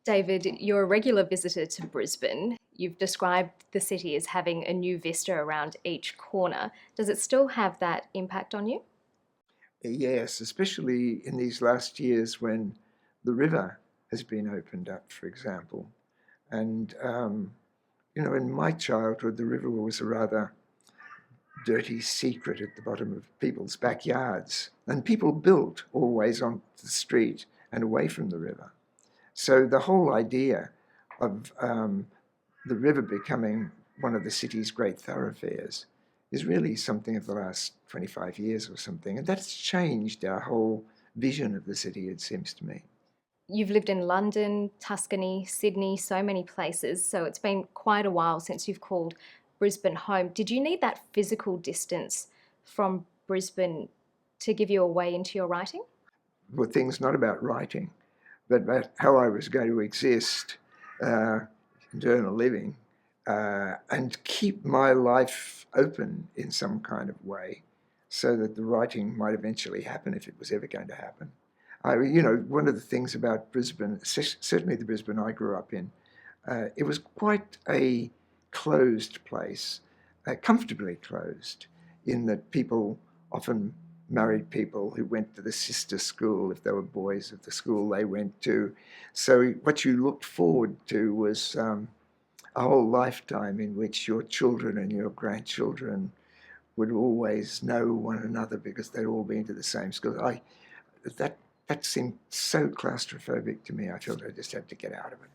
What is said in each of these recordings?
David, you're a regular visitor to Brisbane. You've described the city as having a new vista around each corner. Does it still have that impact on you? Yes, especially in these last years when the river has been opened up, for example. And, in my childhood, the river was a rather dirty secret at the bottom of people's backyards. And people built always on the street and away from the river. So the whole idea of the river becoming one of the city's great thoroughfares is really something of the last 25 years or something. And that's changed our whole vision of the city, it seems to me. You've lived in London, Tuscany, Sydney, so many places, so it's been quite a while since you've called Brisbane home. Did you need that physical distance from Brisbane to give you a way into your writing? Were things not about writing, but about how I was going to exist uh, and earn a living and keep my life open in some kind of way so that the writing might eventually happen if it was ever going to happen. One of the things about Brisbane, certainly the Brisbane I grew up in, it was quite a closed place, comfortably closed, in that people often married people who went to the sister school if they were boys of the school they went to. So what you looked forward to was a whole lifetime in which your children and your grandchildren would always know one another because they'd all been to the same school. That that seemed so claustrophobic to me. I felt I just had to get out of it.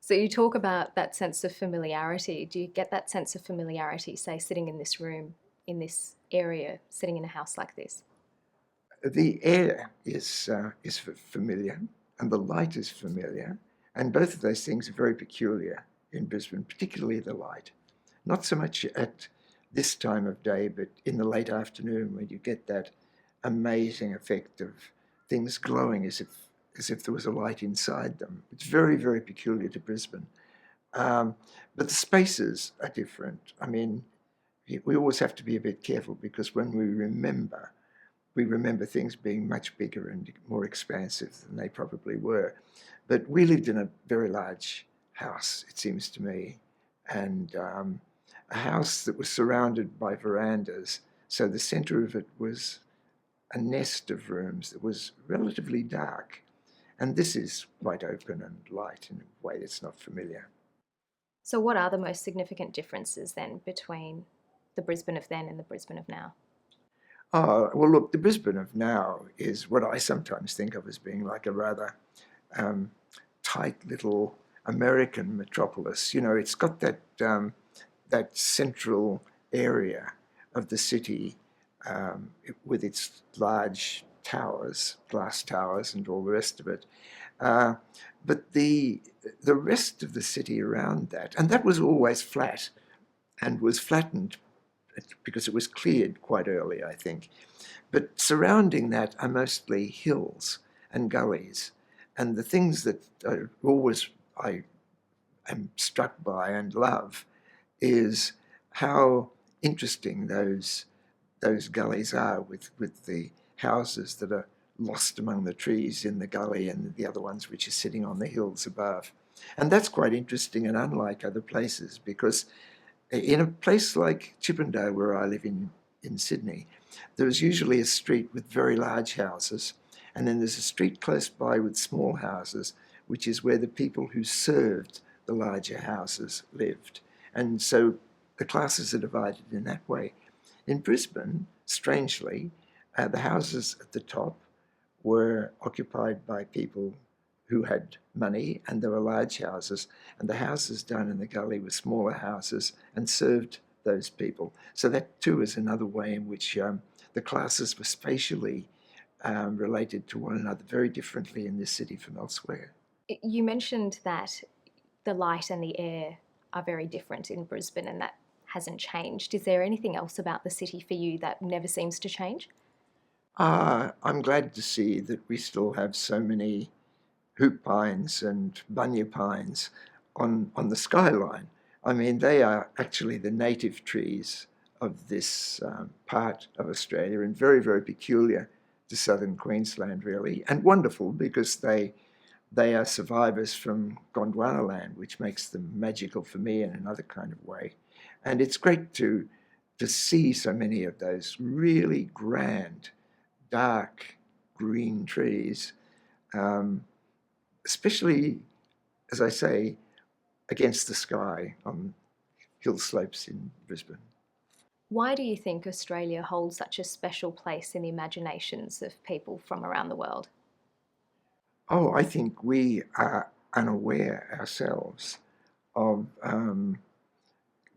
So you talk about that sense of familiarity. Do you get that sense of familiarity, say, sitting in this room, in this area, sitting in a house like this? The air is familiar, and the light is familiar, and both of those things are very peculiar in Brisbane, particularly the light. Not so much at this time of day, but in the late afternoon when you get that amazing effect of things glowing as if there was a light inside them. It's very, very peculiar to Brisbane. Um, but the spaces are different. I mean, we always have to be a bit careful because when we remember things being much bigger and more expansive than they probably were. But we lived in a very large house, it seems to me, and a house that was surrounded by verandas. So the center of it was a nest of rooms that was relatively dark. And this is quite open and light in a way that's not familiar. So, what are the most significant differences then between the Brisbane of then and the Brisbane of now? Well, look, the Brisbane of now is what I sometimes think of as being like a rather um, tight little American metropolis. It's got that central area of the city with its large towers, glass towers, and all the rest of it. Uh, but the rest of the city around that, and that was always flat and was flattened because it was cleared quite early, I think. But surrounding that are mostly hills and gullies. And the things that I am struck by and love is how interesting those gullies are with the houses that are lost among the trees in the gully and the other ones which are sitting on the hills above. And that's quite interesting and unlike other places because in a place like Chippendale, where I live in Sydney, there's usually a street with very large houses, and then there's a street close by with small houses, which is where the people who served the larger houses lived. And so the classes are divided in that way. In Brisbane, strangely, the houses at the top were occupied by people who had money, and there were large houses, and the houses down in the gully were smaller houses and served those people. So that too is another way in which the classes were spatially related to one another very differently in this city from elsewhere. You mentioned that the light and the air are very different in Brisbane and that hasn't changed. Is there anything else about the city for you that never seems to change? I'm glad to see that we still have so many hoop pines and bunya pines on the skyline. I mean, they are actually the native trees of this part of Australia and very, very peculiar to southern Queensland, really, and wonderful because they they are survivors from Gondwana land, which makes them magical for me in another kind of way. And it's great to see so many of those really grand, dark green trees, especially, as I say, against the sky on hill slopes in Brisbane. Why do you think Australia holds such a special place in the imaginations of people from around the world? Oh, I think we are unaware ourselves of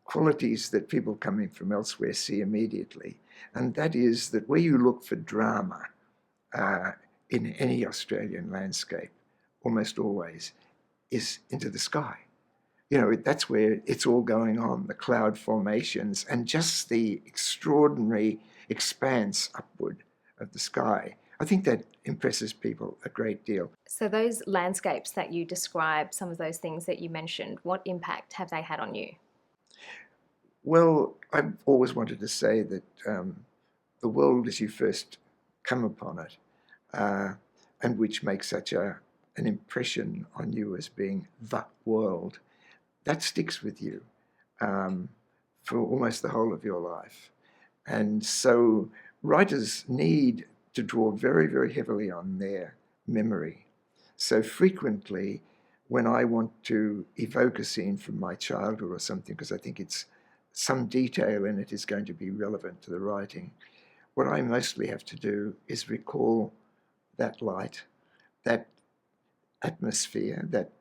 qualities that people coming from elsewhere see immediately. And that is that where you look for drama uh, in any Australian landscape, almost always, is into the sky. You know, that's where it's all going on, the cloud formations and just the extraordinary expanse upward of the sky. I think that impresses people a great deal. So, those landscapes that you describe, some of those things that you mentioned, what impact have they had on you? Well, I've always wanted to say that the world as you first come upon it, and which makes such an impression on you as being the world, that sticks with you for almost the whole of your life. And so writers need to draw very, very heavily on their memory. So frequently, when I want to evoke a scene from my childhood or something, because I think it's some detail in it is going to be relevant to the writing, what I mostly have to do is recall that light, that atmosphere, that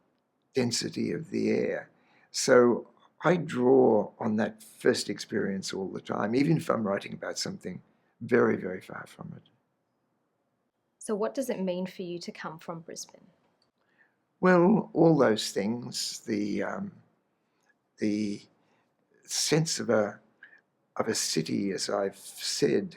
density of the air. So I draw on that first experience all the time, even if I'm writing about something very, very far from it. So, what does it mean for you to come from Brisbane? Well, all those things, the sense of a city, as I've said,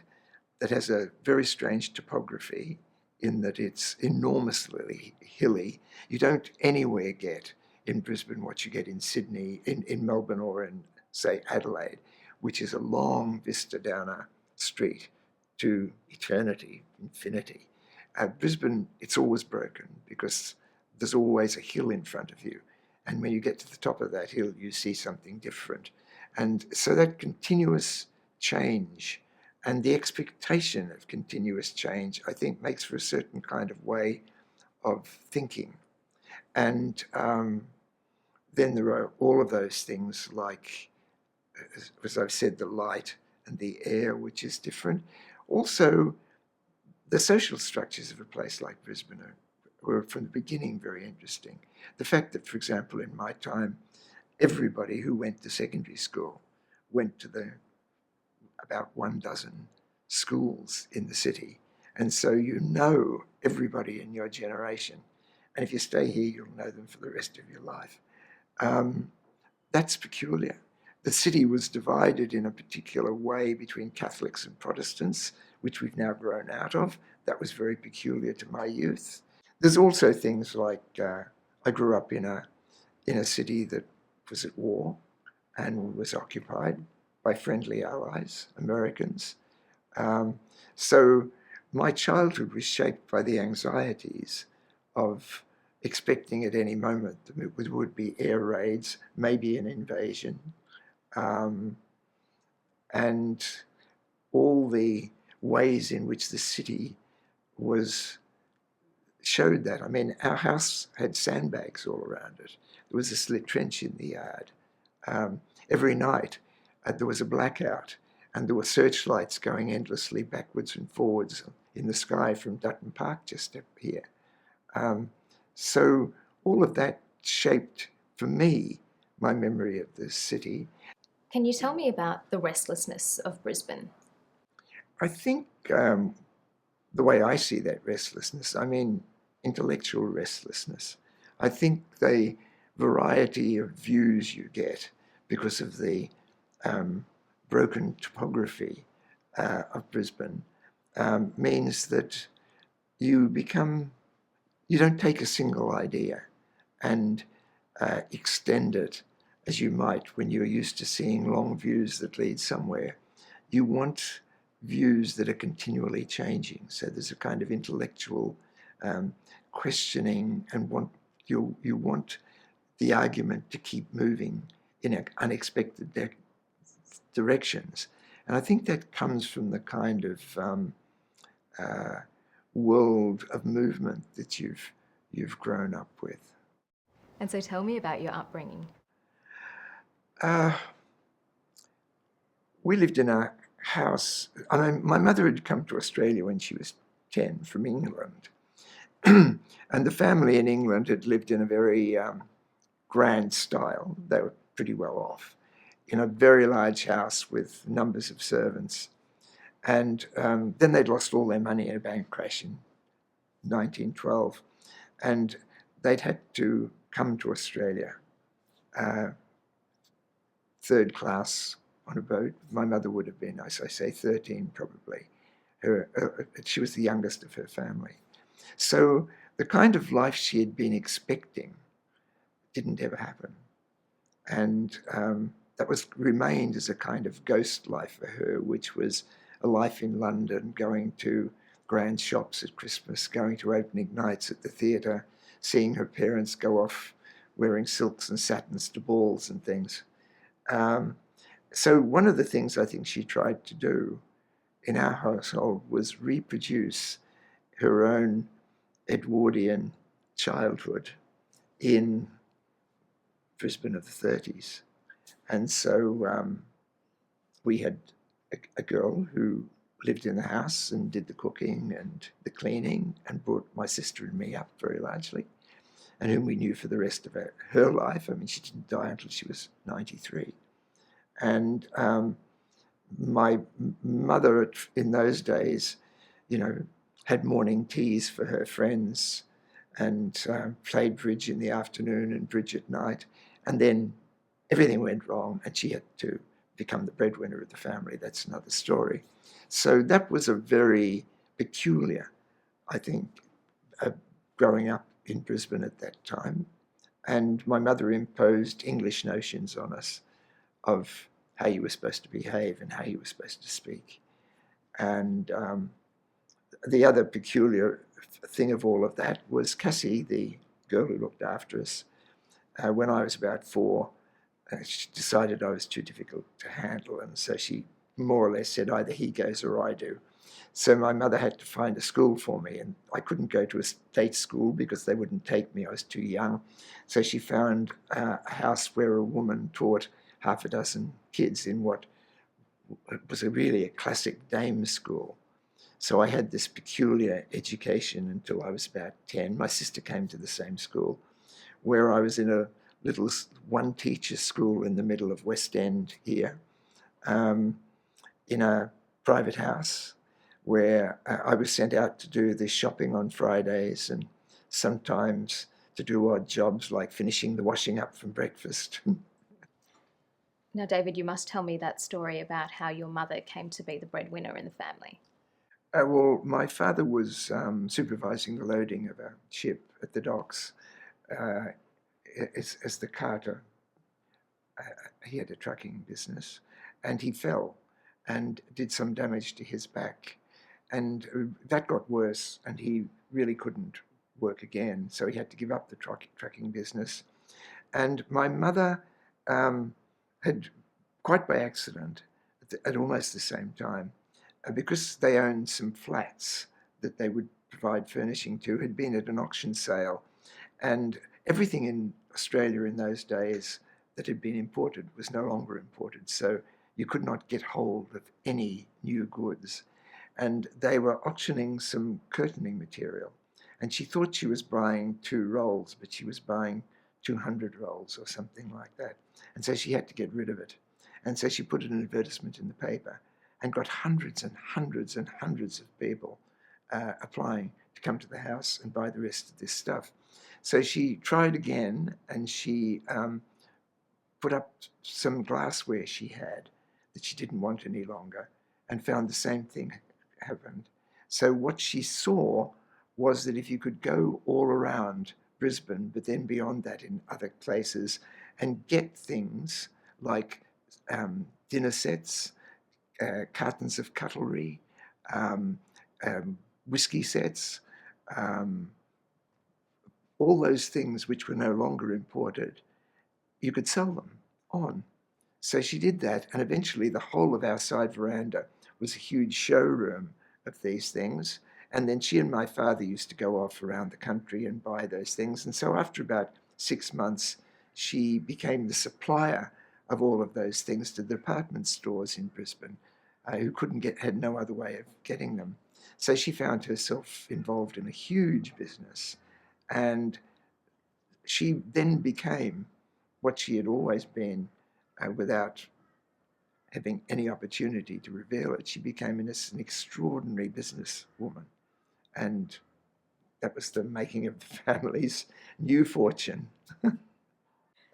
that has a very strange topography in that it's enormously hilly. You don't anywhere get in Brisbane what you get in Sydney, in Melbourne, or in, say, Adelaide, which is a long vista down a street to eternity, infinity. Brisbane, it's always broken because there's always a hill in front of you. And when you get to the top of that hill, you see something different. And so that continuous change and the expectation of continuous change, I think, makes for a certain kind of way of thinking. And then there are all of those things like, as I've said, the light and the air, which is different. Also, the social structures of a place like Brisbane were from the beginning very interesting. The fact that, for example, in my time, everybody who went to secondary school went to about 12 schools in the city. And so you know everybody in your generation. And if you stay here, you'll know them for the rest of your life. That's peculiar. The city was divided in a particular way between Catholics and Protestants, which we've now grown out of. That was very peculiar to my youth. There's also things like I grew up in a city that was at war and was occupied by friendly allies, Americans. So my childhood was shaped by the anxieties of expecting at any moment that there would be air raids, maybe an invasion, and all the ways in which the city showed that. I mean, our house had sandbags all around it. There was a slit trench in the yard. Every night there was a blackout, and there were searchlights going endlessly backwards and forwards in the sky from Dutton Park just up here. So all of that shaped, for me, my memory of the city. Can you tell me about the restlessness of Brisbane? I think the way I see that restlessness, I mean intellectual restlessness. I think the variety of views you get because of the broken topography of Brisbane means that you don't take a single idea and extend it as you might when you're used to seeing long views that lead somewhere. You want views that are continually changing. So there's a kind of intellectual questioning and you want the argument to keep moving in unexpected directions. And I think that comes from the kind of world of movement that you've grown up with. And so tell me about your upbringing. We lived in a house. I mean, my mother had come to Australia when she was 10 from England. And the family in England had lived in a very grand style. They were pretty well off, in a very large house with numbers of servants. And then they'd lost all their money in a bank crash in 1912. And they'd had to come to Australia, third class on a boat. My mother would have been, as I say, 13 probably. She was the youngest of her family. So the kind of life she had been expecting didn't ever happen. And that remained as a kind of ghost life for her, which was a life in London, going to grand shops at Christmas, going to opening nights at the theatre, seeing her parents go off wearing silks and satins to balls and things. So one of the things I think she tried to do in our household was reproduce her own Edwardian childhood in Brisbane of the 30s. And so we had a girl who lived in the house and did the cooking and the cleaning and brought my sister and me up very largely, and whom we knew for the rest of her life. I mean, she didn't die until she was 93. And my mother in those days, had morning teas for her friends and played bridge in the afternoon and bridge at night. And then everything went wrong and she had to become the breadwinner of the family. That's another story. So that was a very peculiar, I think, growing up in Brisbane at that time. And my mother imposed English notions on us of how you were supposed to behave and how you were supposed to speak. And the other peculiar thing of all of that was Cassie, the girl who looked after us. When I was about 4, she decided I was too difficult to handle, and so she more or less said either he goes or I do. So my mother had to find a school for me, and I couldn't go to a state school because they wouldn't take me. I was too young. So she found a house where a woman taught half a dozen kids in what was really a classic dame school. So I had this peculiar education until I was about 10. My sister came to the same school, where I was in a little one-teacher school in the middle of West End here, in a private house, where I was sent out to do the shopping on Fridays and sometimes to do odd jobs like finishing the washing up from breakfast. Now, David, you must tell me that story about how your mother came to be the breadwinner in the family. Well, my father was supervising the loading of a ship at the docks as the carter. He had a trucking business, and he fell and did some damage to his back. And that got worse, and he really couldn't work again, so he had to give up the trucking business. And my mother had, quite by accident, at almost the same time, because they owned some flats that they would provide furnishing to, had been at an auction sale. And everything in Australia in those days that had been imported was no longer imported. So you could not get hold of any new goods. And they were auctioning some curtaining material. And she thought she was buying 2 rolls, but she was buying 200 rolls or something like that. And so she had to get rid of it. And so she put an advertisement in the paper and got hundreds and hundreds and hundreds of people applying to come to the house and buy the rest of this stuff. So she tried again, and she put up some glassware she had that she didn't want any longer, and found the same thing happened. So what she saw was that if you could go all around Brisbane, but then beyond that in other places, and get things like dinner sets, cartons of cutlery, whiskey sets, all those things which were no longer imported, you could sell them on. So she did that, and eventually the whole of our side veranda was a huge showroom of these things. And then she and my father used to go off around the country and buy those things. And so after about 6 months, she became the supplier of all of those things to the department stores in Brisbane, who had no other way of getting them. So she found herself involved in a huge business. And she then became what she had always been, without having any opportunity to reveal it. She became an extraordinary businesswoman. And that was the making of the family's new fortune.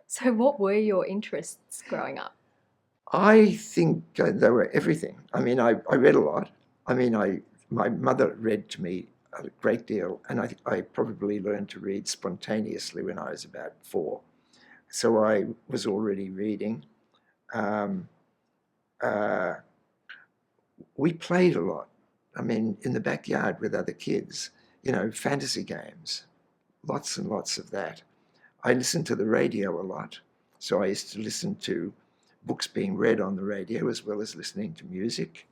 So what were your interests growing up? I think they were everything. I mean, I read a lot. I mean, my mother read to me a great deal, and I probably learned to read spontaneously when I was about 4. So I was already reading. Um, uh, we played a lot. I mean, in the backyard with other kids, fantasy games, lots and lots of that. I listened to the radio a lot. So I used to listen to books being read on the radio as well as listening to music.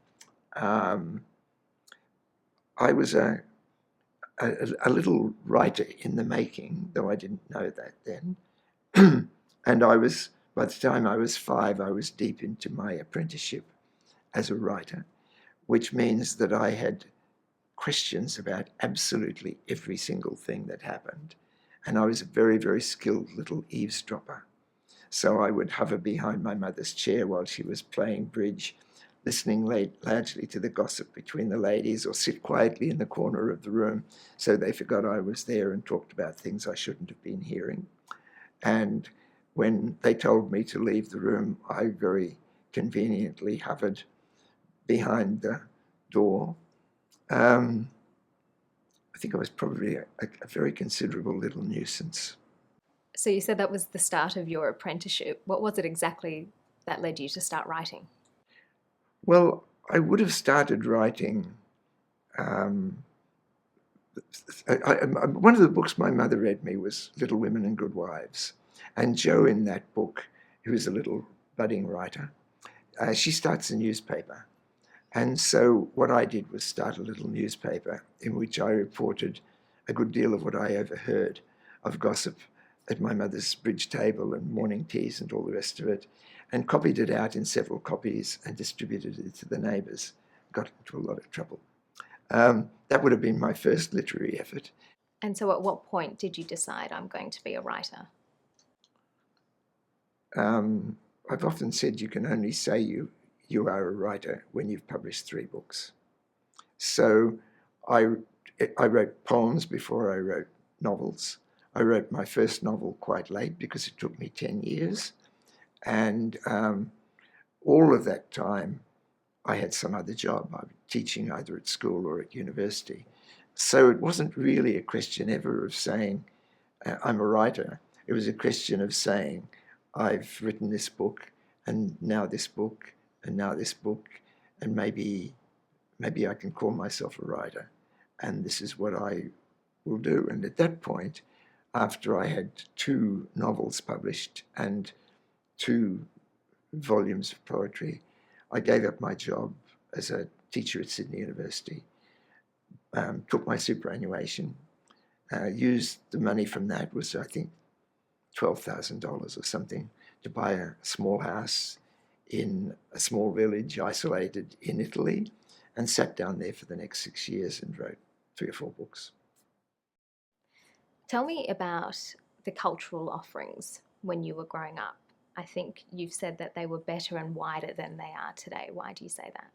Um, I was a little writer in the making, though I didn't know that then. And by the time I was 5, I was deep into my apprenticeship as a writer, which means that I had questions about absolutely every single thing that happened. And I was a very, very skilled little eavesdropper. So I would hover behind my mother's chair while she was playing bridge, listening largely to the gossip between the ladies, or sit quietly in the corner of the room so they forgot I was there and talked about things I shouldn't have been hearing. And when they told me to leave the room, I very conveniently hovered behind the door. I think I was probably a very considerable little nuisance. So you said that was the start of your apprenticeship. What was it exactly that led you to start writing? Well, I would have started writing. Um, One of the books my mother read me was Little Women and Good Wives. And Jo, in that book, who is a little budding writer, she starts a newspaper. And so what I did was start a little newspaper in which I reported a good deal of what I overheard of gossip at my mother's bridge table and morning teas and all the rest of it, and copied it out in several copies and distributed it to the neighbours. Got into a lot of trouble. That would have been my first literary effort. And so at what point did you decide I'm going to be a writer? I've often said you can only say you are a writer when you've published 3 books. So I wrote poems before I wrote novels. I wrote my first novel quite late because it took me 10 years. And all of that time, I had some other job. I was teaching either at school or at university. So it wasn't really a question ever of saying, I'm a writer. It was a question of saying, I've written this book, and now this book, and now this book, and maybe I can call myself a writer, and this is what I will do. And at that point, after I had 2 novels published and 2 volumes of poetry, I gave up my job as a teacher at Sydney University, took my superannuation, used the money from that, was I think $12,000 or something, to buy a small house in a small village isolated in Italy, and sat down there for the next 6 years and wrote 3 or 4 books. Tell me about the cultural offerings when you were growing up. I think you've said that they were better and wider than they are today. Why do you say that?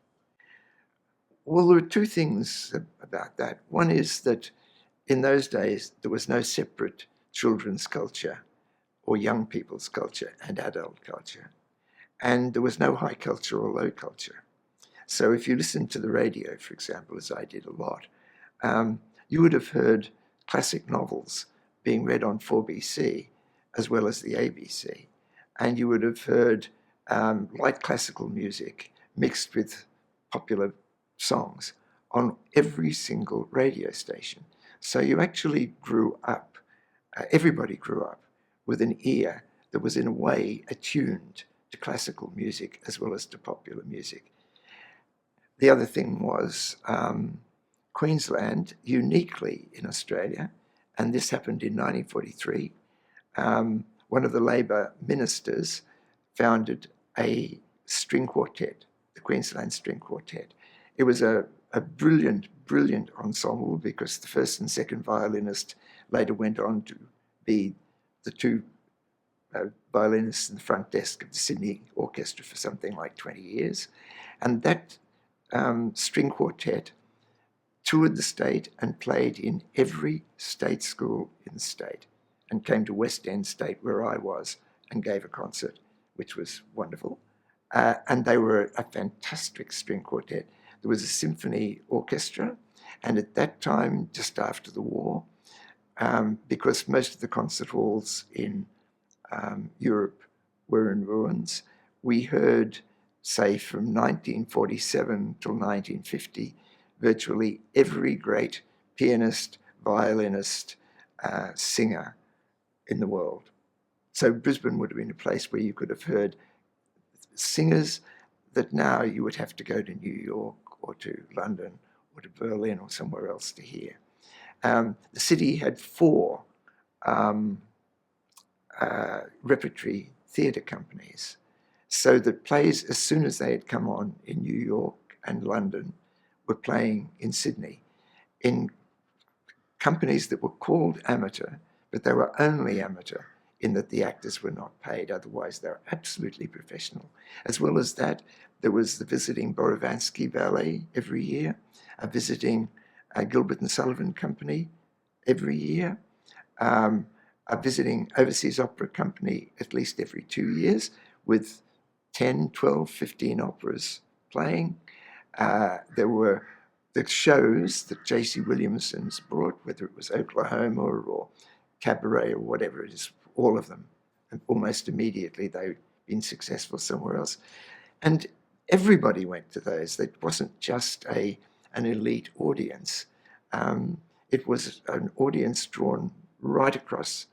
Well, there are 2 things about that. One is that in those days, there was no separate children's culture or young people's culture and adult culture. And there was no high culture or low culture. So if you listen to the radio, for example, as I did a lot, you would have heard classic novels being read on 4BC as well as the ABC. And you would have heard light classical music mixed with popular songs on every single radio station. So you actually grew up everybody grew up with an ear that was in a way attuned to classical music as well as to popular music. The other thing was Queensland, uniquely in Australia, and this happened in 1943, one of the Labor ministers founded a string quartet, the Queensland String Quartet. It was a brilliant, brilliant ensemble because the first and second violinist later went on to be the two violinists in the front desk of the Sydney Orchestra for something like 20 years. And that string quartet toured the state and played in every state school in the state and came to West End State, where I was, and gave a concert, which was wonderful. And they were a fantastic string quartet. There was a symphony orchestra, and at that time, just after the war, because most of the concert halls in Europe were in ruins, we heard, say, from 1947 till 1950, virtually every great pianist, violinist, singer in the world. So Brisbane would have been a place where you could have heard singers that now you would have to go to New York or to London or to Berlin or somewhere else to hear. The city had 4 repertory theatre companies, so that plays, as soon as they had come on in New York and London, were playing in Sydney in companies that were called amateur, but they were only amateur in that the actors were not paid. Otherwise, they were absolutely professional. As well as that, there was the visiting Borovansky Ballet every year, a visiting Gilbert and Sullivan Company every year, a visiting overseas opera company at least every 2 years with 10, 12, 15 operas playing. There were the shows that J.C. Williamson's brought, whether it was Oklahoma or Cabaret or whatever it is, all of them. And almost immediately they'd been successful somewhere else. And everybody went to those. It wasn't just an elite audience. It was an audience drawn right across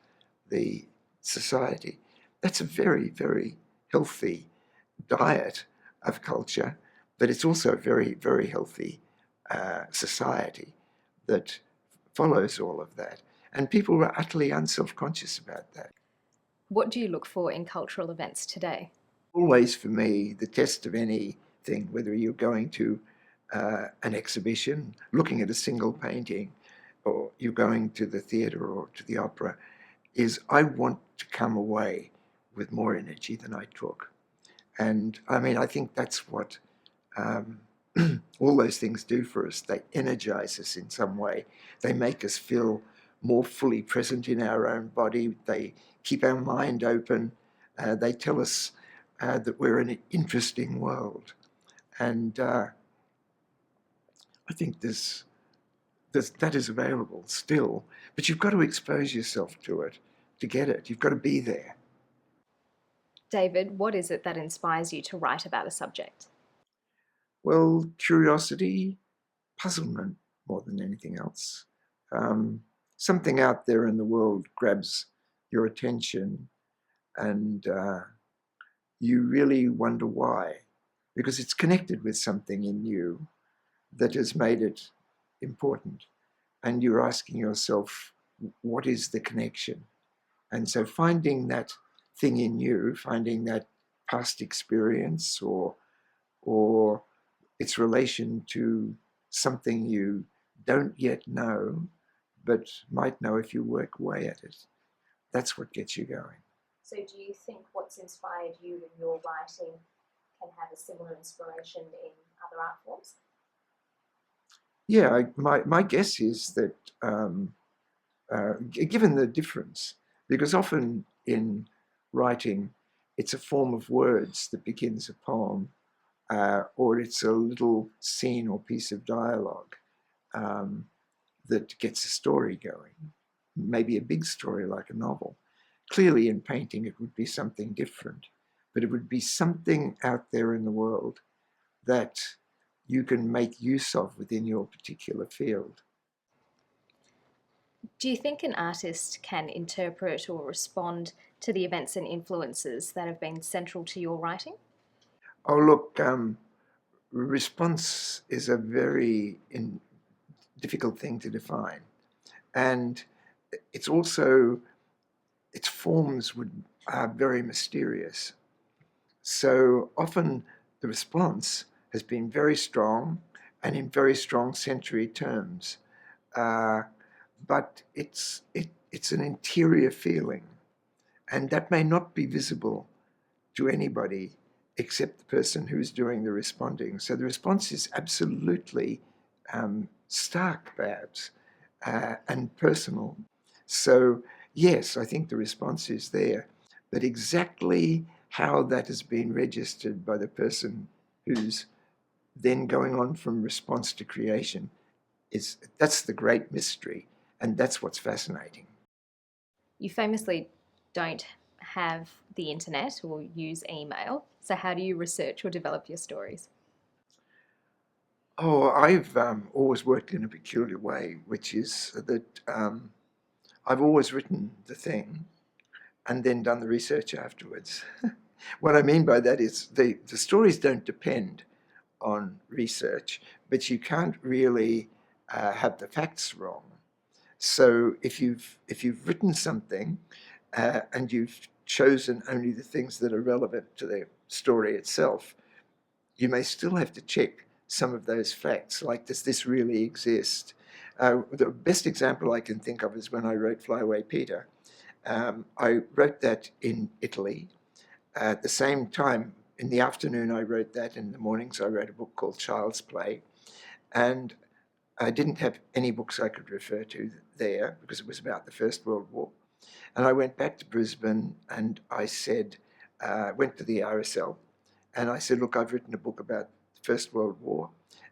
the society. That's a very, very healthy diet of culture, but it's also a very, very healthy society that follows all of that. And people were utterly unself-conscious about that. What do you look for in cultural events today? Always, for me, the test of anything, whether you're going to an exhibition, looking at a single painting, or you're going to the theatre or to the opera, is I want to come away with more energy than I took. And I mean, I think that's what all those things do for us. They energize us in some way. They make us feel more fully present in our own body. They keep our mind open. They tell us that we're in an interesting world. And I think that is available still, but you've got to expose yourself to it to get it. You've got to be there. David, what is it that inspires you to write about a subject? Well, curiosity, puzzlement more than anything else. Something out there in the world grabs your attention and you really wonder why, because it's connected with something in you that has made it important. And you're asking yourself, what is the connection? And so finding that thing in you, finding that past experience or its relation to something you don't yet know, but might know if you work away at it, that's what gets you going. So do you think what's inspired you in your writing can have a similar inspiration in other art forms? Yeah, my guess is that given the difference, because often in writing, it's a form of words that begins a poem, or it's a little scene or piece of dialogue that gets a story going, maybe a big story like a novel. Clearly in painting it would be something different, but it would be something out there in the world that you can make use of within your particular field. Do you think an artist can interpret or respond to the events and influences that have been central to your writing? Oh, look, response is a very difficult thing to define. And it's also, its forms are very mysterious. So often the response has been very strong and in very strong sensory terms. Uh, but it's an interior feeling, and that may not be visible to anybody except the person who's doing the responding. So the response is absolutely stark, perhaps, and personal. So, yes, I think the response is there, but exactly how that has been registered by the person who's then going on from response to creation that's the great mystery, and that's what's fascinating. You famously don't have the internet or use email, so how do you research or develop your stories? Oh, I've always worked in a peculiar way, which is that I've always written the thing and then done the research afterwards. What I mean by that is the stories don't depend on research, but you can't really have the facts wrong. So if you've written something and you've chosen only the things that are relevant to the story itself, you may still have to check some of those facts, like does this really exist? The best example I can think of is when I wrote Fly Away Peter. I wrote that in Italy. At the same time, in the afternoon, I wrote that. In the mornings, I wrote a book called Child's Play. And I didn't have any books I could refer to there because it was about the First World War. And I went back to Brisbane and I said, went to the RSL and I said, look, I've written a book about the First World War,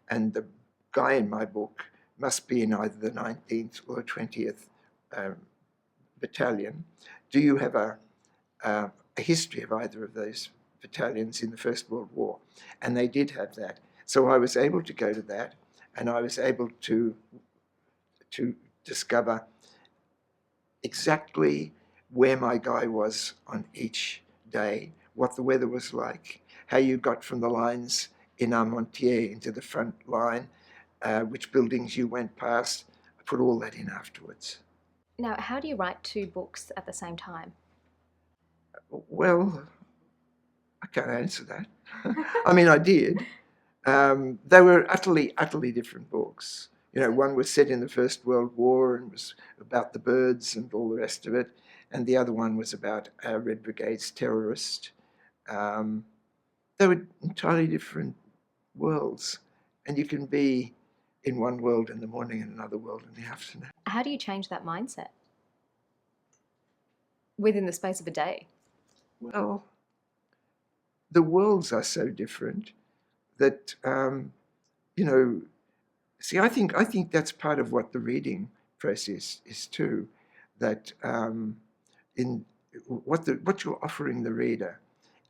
and the guy in my book must be in either the 19th or 20th um, battalion. Do you have a history of either of those battalions in the First World War? And they did have that. So I was able to go to that, and I was able to discover exactly where my guy was on each day, what the weather was like, how you got from the lines in Armentières into the front line, which buildings you went past. I put all that in afterwards. Now, how do you write two books at the same time? Well, I can't answer that. I mean, I did. They were utterly different books. You know, one was set in the First World War and was about the birds and all the rest of it, and the other one was about Red Brigade's terrorist. Um, they were entirely different worlds, and you can be in one world in the morning and another world in the afternoon. How do you change that mindset within the space of a day? Well, the worlds are so different that you know. See, I think that's part of what the reading process is too. That in what you're offering the reader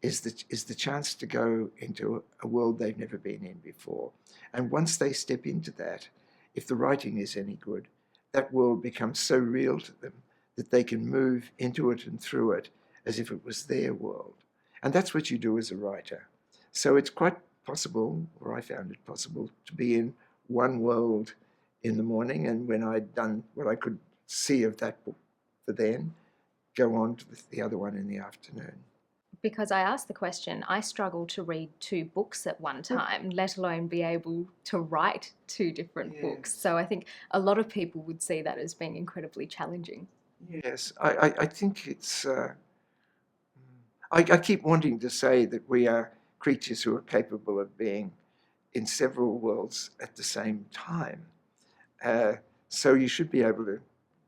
is the chance to go into a world they've never been in before, and once they step into that, if the writing is any good, that world becomes so real to them that they can move into it and through it as if it was their world, and that's what you do as a writer. So it's quite possible, or I found it possible, to be in one world in the morning, and when I'd done what I could see of that book for then, go on to the other one in the afternoon. Because I asked the question, I struggle to read two books at one time, let alone be able to write two different books. Yes, So I think a lot of people would see that as being incredibly challenging. yes. I think it's. I keep wanting to say that we are creatures who are capable of being in several worlds at the same time. Uh, so you should be able to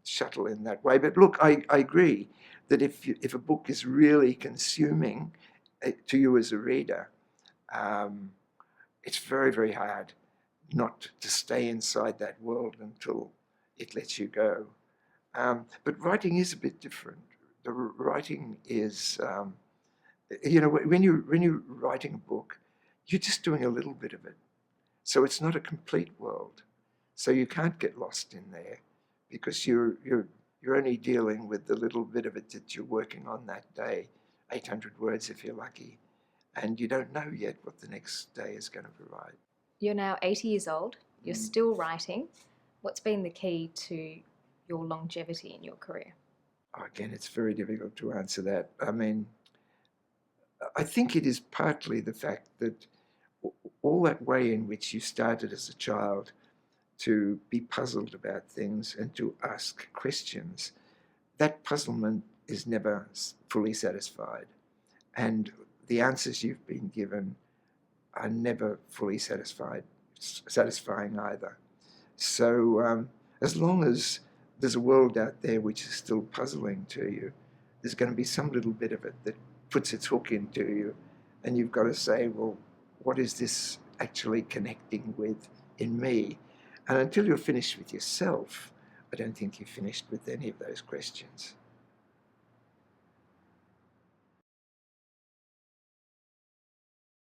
shuttle in that way. But look, I agree that if a book is really consuming to you as a reader, um, it's very hard not to stay inside that world until it lets you go. But writing is a bit different. The writing is, when you're writing a book, you're just doing a little bit of it. So it's not a complete world. So you can't get lost in there because you're only dealing with the little bit of it that you're working on that day, 800 words if you're lucky, and you don't know yet what the next day is going to provide. You're now 80 years old. You're still writing. What's been the key to your longevity in your career? Again, it's very difficult to answer that. I mean, I think it is partly the fact that all that way in which you started as a child to be puzzled about things and to ask questions, that puzzlement is never fully satisfied. And the answers you've been given are never fully satisfying either. So as long as there's a world out there which is still puzzling to you, there's going to be some little bit of it that puts its hook into you, and you've got to say, well, what is this actually connecting with in me? And until you're finished with yourself, I don't think you're finished with any of those questions.